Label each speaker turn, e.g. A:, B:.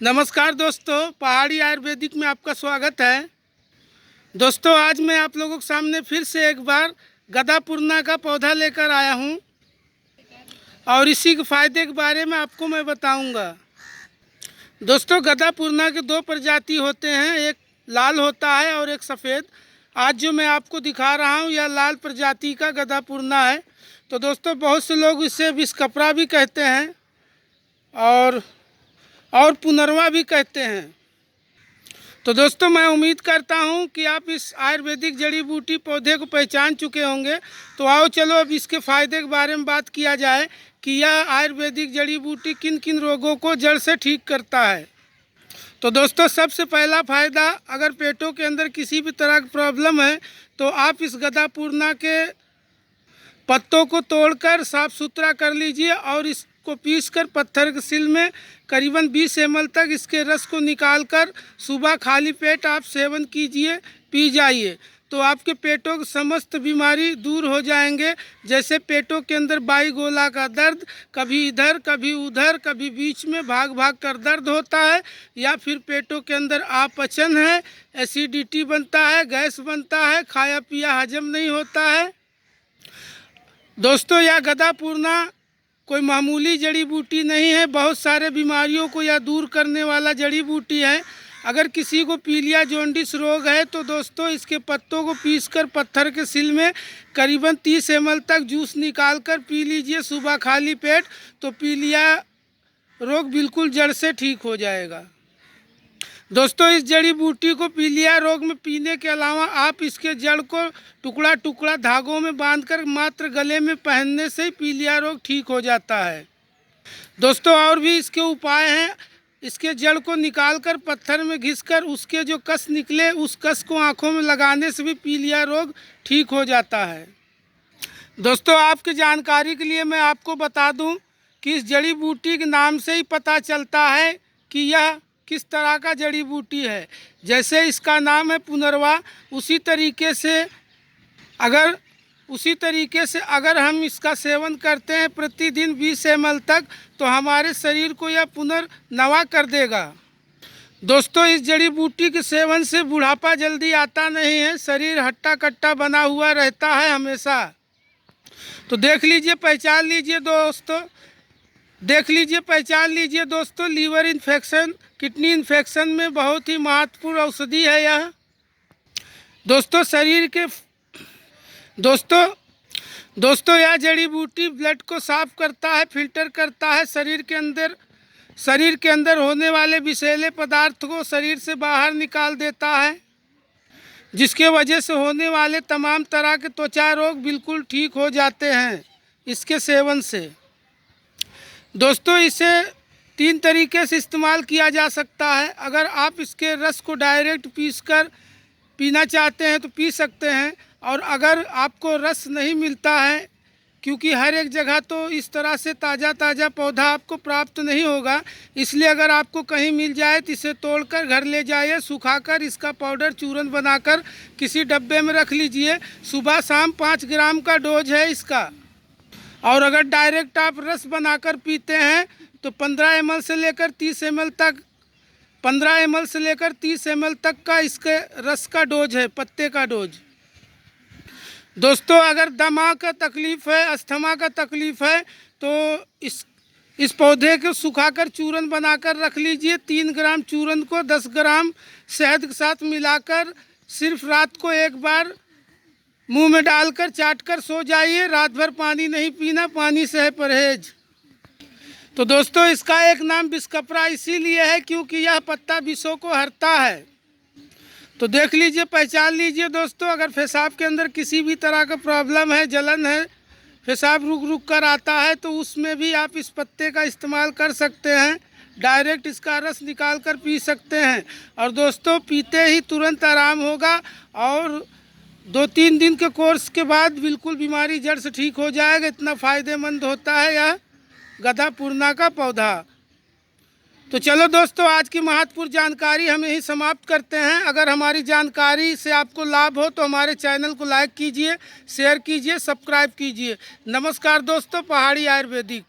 A: नमस्कार दोस्तों, पहाड़ी आयुर्वेदिक में आपका स्वागत है। दोस्तों, आज मैं आप लोगों के सामने फिर से एक बार गदापूर्णा का पौधा लेकर आया हूं और इसी के फ़ायदे के बारे में आपको मैं बताऊंगा। दोस्तों, गदापूर्णा के दो प्रजाति होते हैं, एक लाल होता है और एक सफ़ेद। आज जो मैं आपको दिखा रहा हूं यह लाल प्रजाति का गदापूर्णा है। तो दोस्तों, बहुत से लोग इसे विषकपरा भी कहते हैं और पुनर्वा भी कहते हैं। तो दोस्तों, मैं उम्मीद करता हूं कि आप इस आयुर्वेदिक जड़ी बूटी पौधे को पहचान चुके होंगे। तो आओ चलो अब इसके फ़ायदे के बारे में बात किया जाए कि यह आयुर्वेदिक जड़ी बूटी किन किन रोगों को जड़ से ठीक करता है। तो दोस्तों, सबसे पहला फ़ायदा, अगर पेटों के अंदर किसी भी तरह की प्रॉब्लम है तो आप इस गदापूर्णा के पत्तों को तोड़कर साफ़ सुथरा कर लीजिए और इसको पीसकर पत्थर के सिल में करीबन 20 ml तक इसके रस को निकालकर सुबह खाली पेट आप सेवन कीजिए, पी जाइए। तो आपके पेटों की समस्त बीमारी दूर हो जाएंगे। जैसे पेटों के अंदर वायुगोला का दर्द, कभी इधर कभी उधर, कभी बीच में भाग भाग कर दर्द होता है, या फिर पेटों के अंदर अपचन है, एसिडिटी बनता है, गैस बनता है, खाया पिया हजम नहीं होता है। दोस्तों, यह गदापूर्णा कोई मामूली जड़ी बूटी नहीं है, बहुत सारे बीमारियों को यह दूर करने वाला जड़ी बूटी है। अगर किसी को पीलिया जॉन्डिस रोग है तो दोस्तों, इसके पत्तों को पीसकर पत्थर के सिल में करीबन 30 ml तक जूस निकालकर पी लीजिए सुबह खाली पेट। तो पीलिया रोग बिल्कुल जड़ से ठीक हो जाएगा। दोस्तों, इस जड़ी बूटी को पीलिया रोग में पीने के अलावा आप इसके जड़ को टुकड़ा टुकड़ा धागों में बांधकर मात्र गले में पहनने से ही पीलिया रोग ठीक हो जाता है। दोस्तों, और भी इसके उपाय हैं। इसके जड़ को निकालकर पत्थर में घिसकर उसके जो कस निकले उस कस को आँखों में लगाने से भी पीलिया रोग ठीक हो जाता है। दोस्तों, आपकी जानकारी के लिए मैं आपको बता दूं कि इस जड़ी बूटी के नाम से ही पता चलता है कि यह किस तरह का जड़ी बूटी है। जैसे इसका नाम है पुनर्वा, उसी तरीके से अगर हम इसका सेवन करते हैं प्रतिदिन 20 ml तक, तो हमारे शरीर को यह पुनर्नवा कर देगा। दोस्तों, इस जड़ी बूटी के सेवन से बुढ़ापा जल्दी आता नहीं है, शरीर हट्टा कट्टा बना हुआ रहता है हमेशा। तो देख लीजिए, पहचान लीजिए दोस्तों, लीवर इन्फेक्शन, किडनी इन्फेक्शन में बहुत ही महत्वपूर्ण औषधि है यह। दोस्तों, यह जड़ी बूटी ब्लड को साफ करता है, फिल्टर करता है, शरीर के अंदर होने वाले विषैले पदार्थ को शरीर से बाहर निकाल देता है, जिसके वजह से होने वाले तमाम तरह के त्वचा रोग बिल्कुल ठीक हो जाते हैं इसके सेवन से। दोस्तों, इसे 3 तरीके से इस्तेमाल किया जा सकता है। अगर आप इसके रस को डायरेक्ट पीसकर पीना चाहते हैं तो पी सकते हैं, और अगर आपको रस नहीं मिलता है, क्योंकि हर एक जगह तो इस तरह से ताज़ा पौधा आपको प्राप्त नहीं होगा, इसलिए अगर आपको कहीं मिल जाए तो इसे तोड़कर घर ले जाइए, सुखाकर इसका पाउडर चूरन बनाकर किसी डब्बे में रख लीजिए। सुबह शाम 5 ग्राम का डोज है इसका। और अगर डायरेक्ट आप रस बनाकर पीते हैं तो 15 ml से लेकर 30 ml तक का इसके रस का डोज है, पत्ते का डोज। दोस्तों, अगर दमा का तकलीफ़ है, अस्थमा का तकलीफ़ है, तो इस पौधे को सुखाकर चूरन बनाकर रख लीजिए। 3 ग्राम चूरन को 10 ग्राम शहद के साथ मिलाकर सिर्फ रात को एक बार मुंह में डालकर चाटकर सो जाइए। रात भर पानी नहीं पीना, पानी से है परहेज। तो दोस्तों, इसका एक नाम विषकपरा इसीलिए है क्योंकि यह पत्ता विषों को हरता है। तो देख लीजिए, पहचान लीजिए दोस्तों, अगर पेशाब के अंदर किसी भी तरह का प्रॉब्लम है, जलन है, पेशाब रुक कर आता है, तो उसमें भी आप इस पत्ते का इस्तेमाल कर सकते हैं। डायरेक्ट इसका रस निकाल कर पी सकते हैं, और दोस्तों, पीते ही तुरंत आराम होगा और 2-3 दिन के कोर्स के बाद बिल्कुल बीमारी जड़ से ठीक हो जाएगा। इतना फ़ायदेमंद होता है यह गदापूर्णा का पौधा। तो चलो दोस्तों, आज की महत्वपूर्ण जानकारी हम यहीं समाप्त करते हैं। अगर हमारी जानकारी से आपको लाभ हो तो हमारे चैनल को लाइक कीजिए, शेयर कीजिए, सब्सक्राइब कीजिए। नमस्कार दोस्तों, पहाड़ी आयुर्वेदिक।